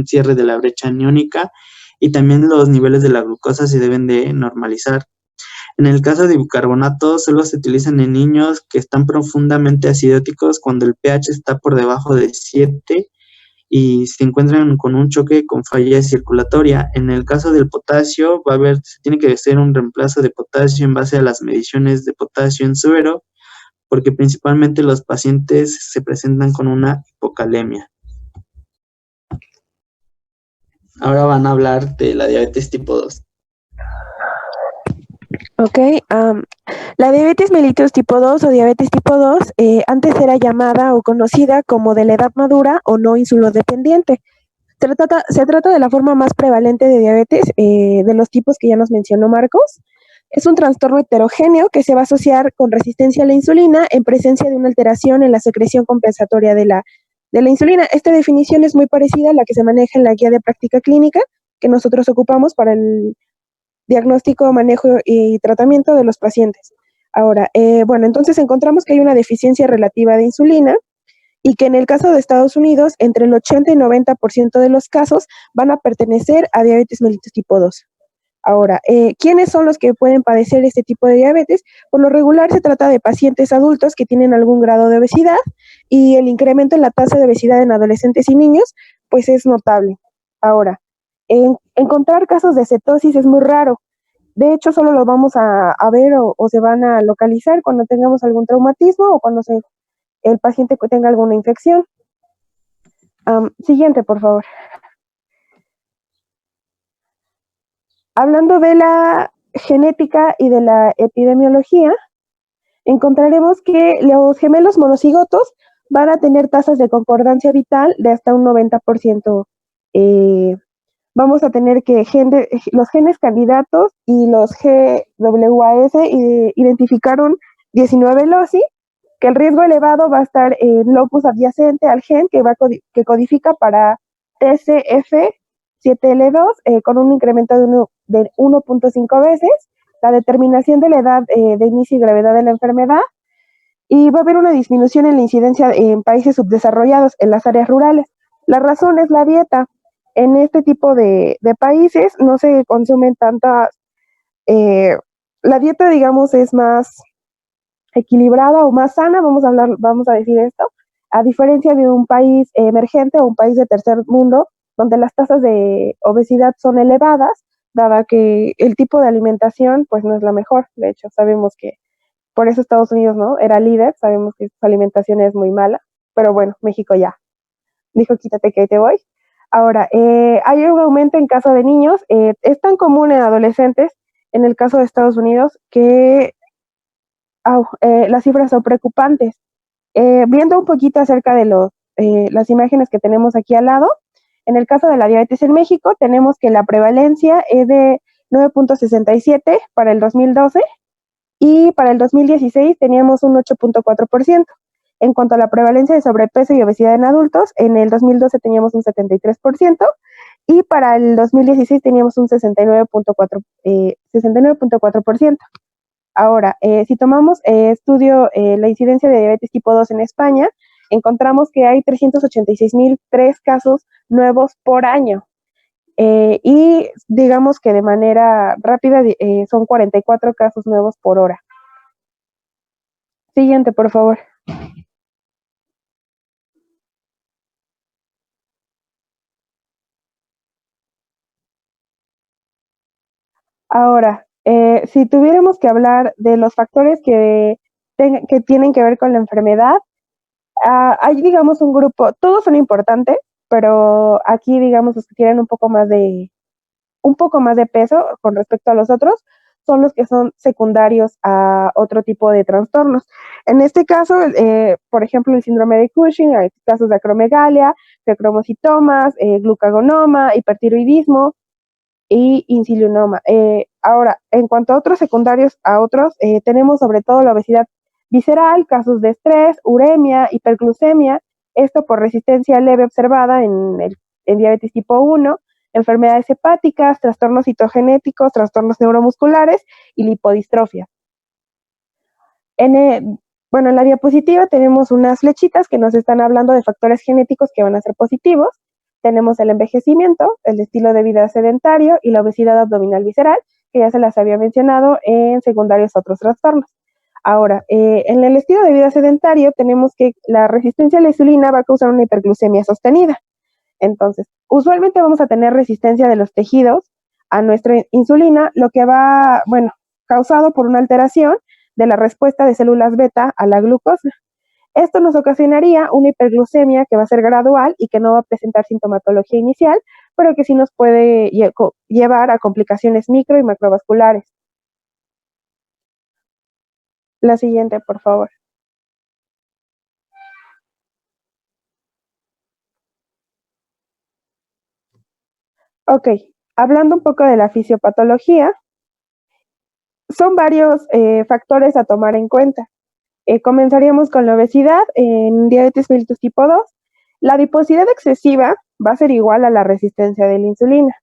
cierre de la brecha aniónica, y también los niveles de la glucosa se deben de normalizar. En el caso de bicarbonato, solo se utilizan en niños que están profundamente acidóticos cuando el pH está por debajo de 7 y se encuentran con un choque con falla circulatoria. En el caso del potasio, se tiene que hacer un reemplazo de potasio en base a las mediciones de potasio en suero, porque principalmente los pacientes se presentan con una hipocalemia. Ahora van a hablar de la diabetes tipo 2. Ok, la diabetes mellitus tipo 2 o diabetes tipo 2 antes era llamada o conocida como de la edad madura o no insulodependiente. Se trata de la forma más prevalente de diabetes de los tipos que ya nos mencionó Marcos. Es un trastorno heterogéneo que se va a asociar con resistencia a la insulina en presencia de una alteración en la secreción compensatoria de la insulina. Esta definición es muy parecida a la que se maneja en la guía de práctica clínica que nosotros ocupamos para el diagnóstico, manejo y tratamiento de los pacientes. Ahora, bueno, entonces encontramos que hay una deficiencia relativa de insulina y que en el caso de Estados Unidos, entre el 80 y 90% de los casos van a pertenecer a diabetes mellitus tipo 2. Ahora, ¿quiénes son los que pueden padecer este tipo de diabetes? Por lo regular se trata de pacientes adultos que tienen algún grado de obesidad y el incremento en la tasa de obesidad en adolescentes y niños, pues es notable. Ahora, encontrar casos de cetosis es muy raro. De hecho, solo los vamos a ver o se van a localizar cuando tengamos algún traumatismo o cuando el paciente tenga alguna infección. Siguiente, por favor. Hablando de la genética y de la epidemiología, encontraremos que los gemelos monocigotos van a tener tasas de concordancia vital de hasta un 90%. Vamos a tener que los genes candidatos y los GWAS identificaron 19 loci, que el riesgo elevado va a estar en locus adyacente al gen que codifica para TCF7L2 con un incremento de 1.5 veces, la determinación de la edad de inicio y gravedad de la enfermedad, y va a haber una disminución en la incidencia en países subdesarrollados, en las áreas rurales. La razón es la dieta. En este tipo de países no se consumen tantas, la dieta, digamos, es más equilibrada o más sana, vamos a decir esto, a diferencia de un país emergente o un país de tercer mundo, donde las tasas de obesidad son elevadas, dada que el tipo de alimentación pues no es la mejor. De hecho, sabemos que por eso Estados Unidos no era líder, sabemos que su alimentación es muy mala, pero bueno, México ya dijo quítate que ahí te voy. Ahora, hay un aumento en caso de niños, es tan común en adolescentes, en el caso de Estados Unidos, que las cifras son preocupantes. Viendo un poquito acerca de las imágenes que tenemos aquí al lado, en el caso de la diabetes en México, tenemos que la prevalencia es de 9.67 para el 2012 y para el 2016 teníamos un 8.4%. En cuanto a la prevalencia de sobrepeso y obesidad en adultos, en el 2012 teníamos un 73% y para el 2016 teníamos un 69.4%. Ahora, si tomamos la incidencia de diabetes tipo 2 en España, encontramos que hay 386.003 casos nuevos por año. Y digamos que de manera rápida son 44 casos nuevos por hora. Siguiente, por favor. Ahora, si tuviéramos que hablar de los factores que tienen que ver con la enfermedad, hay, digamos, un grupo, todos son importantes, pero aquí, digamos, los que tienen un poco más de peso con respecto a los otros, son los que son secundarios a otro tipo de trastornos. En este caso, por ejemplo, el síndrome de Cushing, hay casos de acromegalia, fecromocitomas, glucagonoma, hipertiroidismo y insulinoma. Ahora, en cuanto a otros secundarios a otros, tenemos sobre todo la obesidad visceral, casos de estrés, uremia, hiperglucemia, esto por resistencia leve observada en diabetes tipo 1, enfermedades hepáticas, trastornos citogenéticos, trastornos neuromusculares y lipodistrofia. Bueno, en la diapositiva tenemos unas flechitas que nos están hablando de factores genéticos que van a ser positivos. Tenemos el envejecimiento, el estilo de vida sedentario y la obesidad abdominal visceral, que ya se las había mencionado en secundarios a otros trastornos. Ahora, en el estilo de vida sedentario tenemos que la resistencia a la insulina va a causar una hiperglucemia sostenida. Entonces, usualmente vamos a tener resistencia de los tejidos a nuestra insulina, lo que va, bueno, causado por una alteración de la respuesta de células beta a la glucosa. Esto nos ocasionaría una hiperglucemia que va a ser gradual y que no va a presentar sintomatología inicial, pero que sí nos puede llevar a complicaciones micro y macrovasculares. La siguiente, por favor. Ok, hablando un poco de la fisiopatología, son varios factores a tomar en cuenta. Comenzaríamos con la obesidad en diabetes mellitus tipo 2. La adiposidad excesiva va a ser igual a la resistencia de la insulina.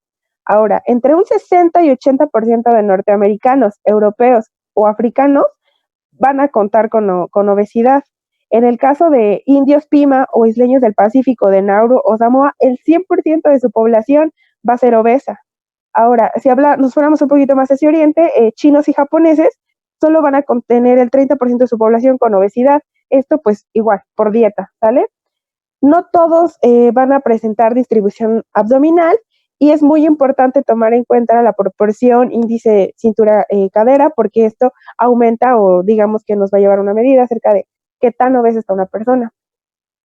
Ahora, entre un 60 y 80% de norteamericanos, europeos o africanos van a contar con obesidad. En el caso de indios Pima o isleños del Pacífico, de Nauru o Samoa, el 100% de su población va a ser obesa. Ahora, si nos fuéramos un poquito más hacia Oriente, chinos y japoneses solo van a contener el 30% de su población con obesidad. Esto pues igual, por dieta, ¿sale? No todos van a presentar distribución abdominal y es muy importante tomar en cuenta la proporción índice cintura-cadera porque esto aumenta o digamos que nos va a llevar una medida acerca de qué tan obesa está una persona.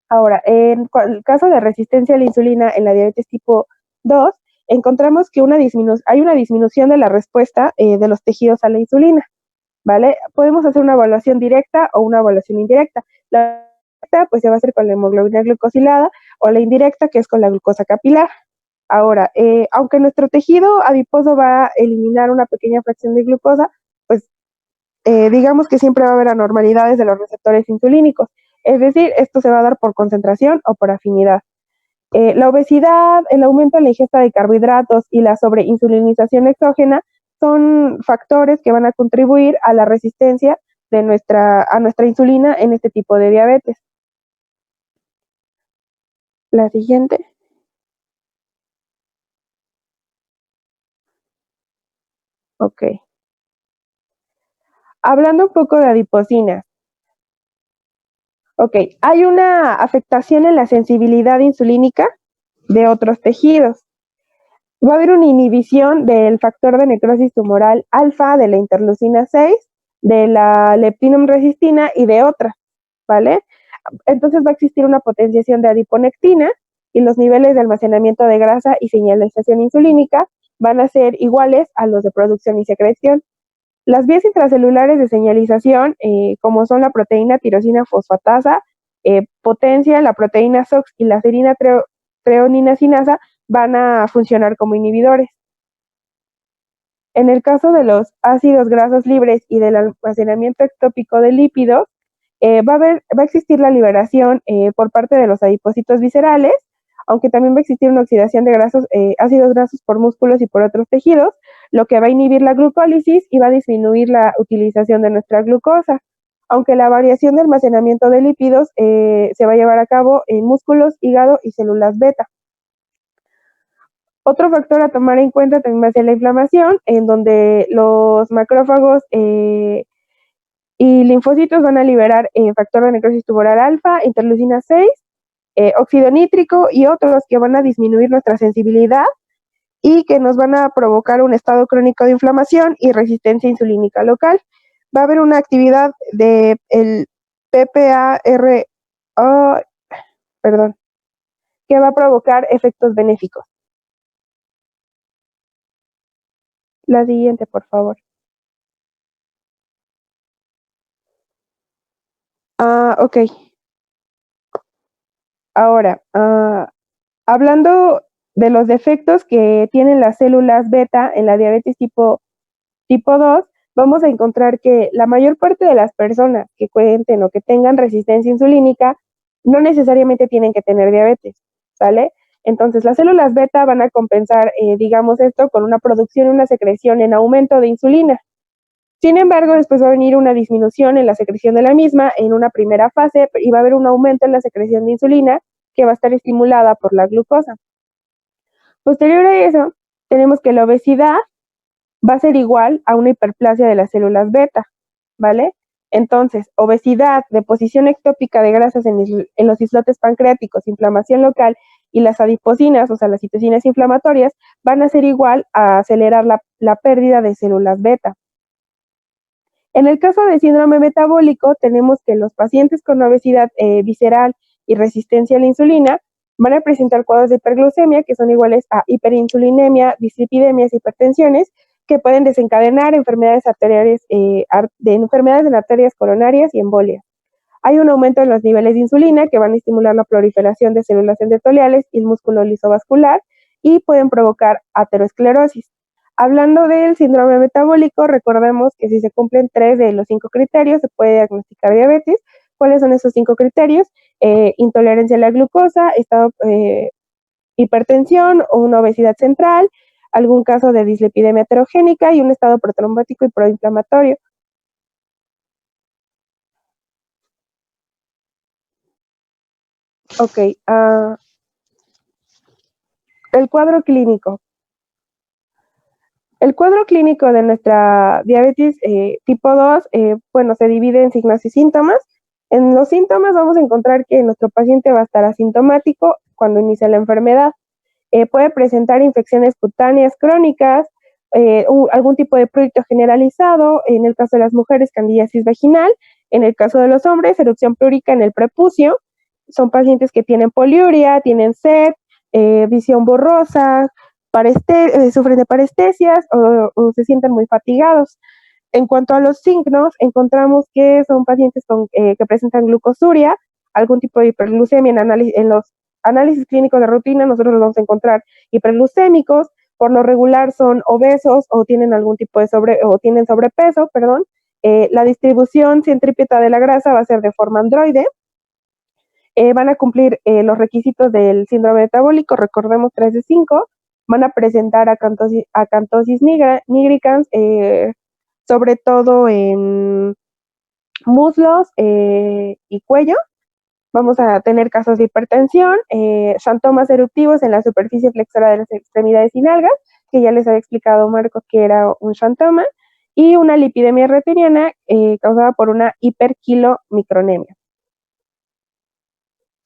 Ahora, en el caso de resistencia a la insulina en la diabetes tipo 2, encontramos que hay una disminución de la respuesta de los tejidos a la insulina, ¿vale? Podemos hacer una evaluación directa o una evaluación indirecta. La directa, pues se va a hacer con la hemoglobina glucosilada o la indirecta, que es con la glucosa capilar. Ahora, aunque nuestro tejido adiposo va a eliminar una pequeña fracción de glucosa, pues digamos que siempre va a haber anormalidades de los receptores insulínicos. Es decir, esto se va a dar por concentración o por afinidad. La obesidad, el aumento en la ingesta de carbohidratos y la sobreinsulinización exógena son factores que van a contribuir a la resistencia a nuestra insulina en este tipo de diabetes. La siguiente. Ok. Hablando un poco de adiposinas. Ok, hay una afectación en la sensibilidad insulínica de otros tejidos. Va a haber una inhibición del factor de necrosis tumoral alfa, de la interleucina 6, de la leptinomresistina y de otras, ¿vale? Entonces va a existir una potenciación de adiponectina y los niveles de almacenamiento de grasa y señalización insulínica van a ser iguales a los de producción y secreción. Las vías intracelulares de señalización, como son la proteína tirosina fosfatasa, potencia, la proteína SOX y la serina treoninacinasa, van a funcionar como inhibidores. En el caso de los ácidos grasos libres y del almacenamiento ectópico de lípidos, va a existir la liberación por parte de los adipocitos viscerales, aunque también va a existir una oxidación de ácidos grasos por músculos y por otros tejidos, lo que va a inhibir la glucólisis y va a disminuir la utilización de nuestra glucosa. Aunque la variación de almacenamiento de lípidos se va a llevar a cabo en músculos, hígado y células beta. Otro factor a tomar en cuenta también va a ser la inflamación, en donde los macrófagos y linfocitos van a liberar factor de necrosis tumoral alfa, interleucina 6, óxido nítrico y otros que van a disminuir nuestra sensibilidad y que nos van a provocar un estado crónico de inflamación y resistencia insulínica local. Va a haber una actividad del PPAR, que va a provocar efectos benéficos. La siguiente, por favor. Ok. Ahora, hablando de los defectos que tienen las células beta en la diabetes tipo 2, vamos a encontrar que la mayor parte de las personas que cuenten o que tengan resistencia insulínica no necesariamente tienen que tener diabetes, ¿sale? Entonces, las células beta van a compensar, digamos esto, con una producción y una secreción en aumento de insulina. Sin embargo, después va a venir una disminución en la secreción de la misma en una primera fase y va a haber un aumento en la secreción de insulina que va a estar estimulada por la glucosa. Posterior a eso, tenemos que la obesidad va a ser igual a una hiperplasia de las células beta, ¿vale? Entonces, obesidad, deposición ectópica de grasas en los islotes pancreáticos, inflamación local y las adipocinas, o sea, las citocinas inflamatorias, van a ser igual a acelerar la pérdida de células beta. En el caso de síndrome metabólico, tenemos que los pacientes con obesidad visceral y resistencia a la insulina van a presentar cuadros de hiperglucemia que son iguales a hiperinsulinemia, dislipidemias, hipertensiones, que pueden desencadenar enfermedades arteriales, enfermedades en arterias coronarias y embolias. Hay un aumento en los niveles de insulina que van a estimular la proliferación de células endoteliales y el músculo lisovascular y pueden provocar aterosclerosis. Hablando del síndrome metabólico, recordemos que si se cumplen 3 de los 5 criterios, se puede diagnosticar diabetes. ¿Cuáles son esos 5 criterios? Intolerancia a la glucosa, hipertensión o una obesidad central, algún caso de dislipidemia heterogénica y un estado protrombótico y proinflamatorio. Ok, el cuadro clínico. El cuadro clínico de nuestra diabetes tipo 2, bueno, se divide en signos y síntomas. En los síntomas vamos a encontrar que nuestro paciente va a estar asintomático cuando inicia la enfermedad. Puede presentar infecciones cutáneas crónicas, algún tipo de prurito generalizado, en el caso de las mujeres, candidiasis vaginal, en el caso de los hombres, erupción plúrica en el prepucio. Son pacientes que tienen poliuria, tienen sed, visión borrosa, sufren de parestesias o se sienten muy fatigados. En cuanto a los signos, encontramos que son pacientes que presentan glucosuria, algún tipo de hiperglucemia en los análisis clínicos de rutina. Nosotros los vamos a encontrar hiperglucémicos, por lo regular son obesos o tienen algún tipo de tienen sobrepeso, perdón. La distribución centrípeta de la grasa va a ser de forma androide. Van a cumplir los requisitos del síndrome metabólico, recordemos 3 de 5, van a presentar acantosis nigricans, sobre todo en muslos y cuello. Vamos a tener casos de hipertensión, xantomas eruptivos en la superficie flexora de las extremidades y nalgas, que ya les había explicado Marcos que era un xantoma, y una lipidemia retiniana causada por una hiperkilomicronemia.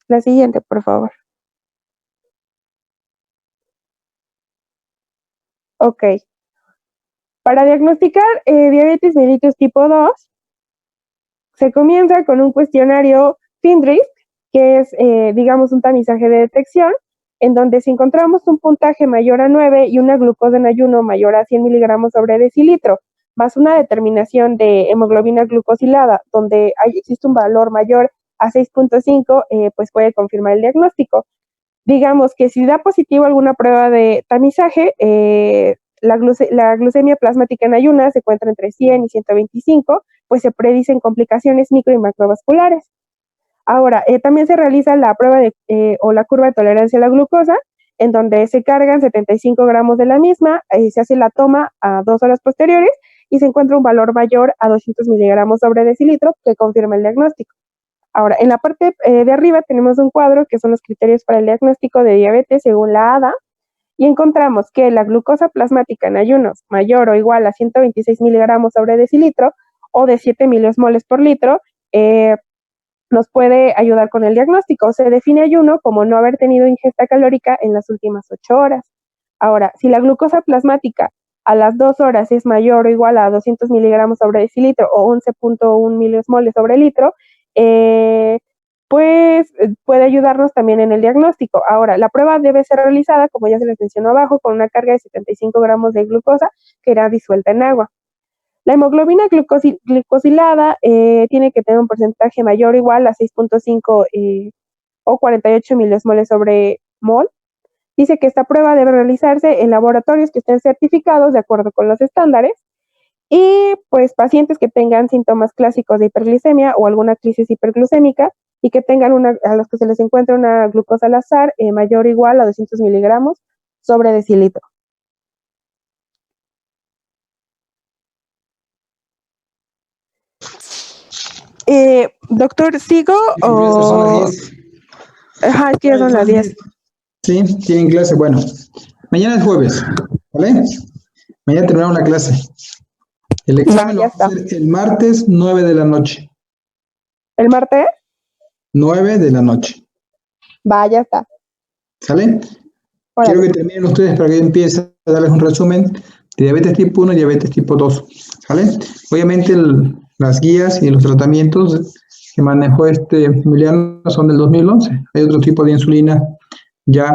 La siguiente, por favor. Ok. Para diagnosticar diabetes mellitus tipo 2, se comienza con un cuestionario FINRISK, que es, digamos, un tamizaje de detección, en donde si encontramos un puntaje mayor a 9 y una glucosa en ayuno mayor a 100 miligramos sobre decilitro, más una determinación de hemoglobina glucosilada, donde existe un valor mayor a 6.5, pues puede confirmar el diagnóstico. Digamos que si da positivo alguna prueba de tamizaje, la glucemia plasmática en ayunas se encuentra entre 100 y 125, pues se predicen complicaciones micro y macrovasculares. Ahora, también se realiza la prueba o la curva de tolerancia a la glucosa, en donde se cargan 75 gramos de la misma, se hace la toma a 2 horas posteriores y se encuentra un valor mayor a 200 miligramos sobre decilitro que confirma el diagnóstico. Ahora, en la parte de arriba tenemos un cuadro que son los criterios para el diagnóstico de diabetes según la ADA, y encontramos que la glucosa plasmática en ayunos mayor o igual a 126 miligramos sobre decilitro o de 7 miliosmoles por litro nos puede ayudar con el diagnóstico. Se define ayuno como no haber tenido ingesta calórica en las últimas 8 horas. Ahora, si la glucosa plasmática a las 2 horas es mayor o igual a 200 miligramos sobre decilitro o 11.1 miliosmoles sobre litro, pues puede ayudarnos también en el diagnóstico. Ahora, la prueba debe ser realizada, como ya se les mencionó abajo, con una carga de 75 gramos de glucosa que era disuelta en agua. La hemoglobina glucosilada tiene que tener un porcentaje mayor o igual a 6.5 o 48 miliosmoles sobre mol. Dice que esta prueba debe realizarse en laboratorios que estén certificados de acuerdo con los estándares y pues pacientes que tengan síntomas clásicos de hiperglicemia o alguna crisis hiperglucémica y que tengan a los que se les encuentre una glucosa al azar mayor o igual a 200 miligramos sobre decilitro. Doctor, ¿sigo o...? Son las 10. Ajá, es que ya son las 10. Sí, tienen clase. Bueno, mañana es jueves, ¿vale? Mañana terminamos la clase. El examen lo vamos a hacer el martes 9 de la noche. ¿El martes? 9 de la noche. Va, ya está. ¿Sale? Quiero que terminen ustedes para que yo empiece a darles un resumen de diabetes tipo 1 y diabetes tipo 2. ¿Sale? Obviamente las guías y los tratamientos que manejó Emiliano son del 2011. Hay otro tipo de insulina ya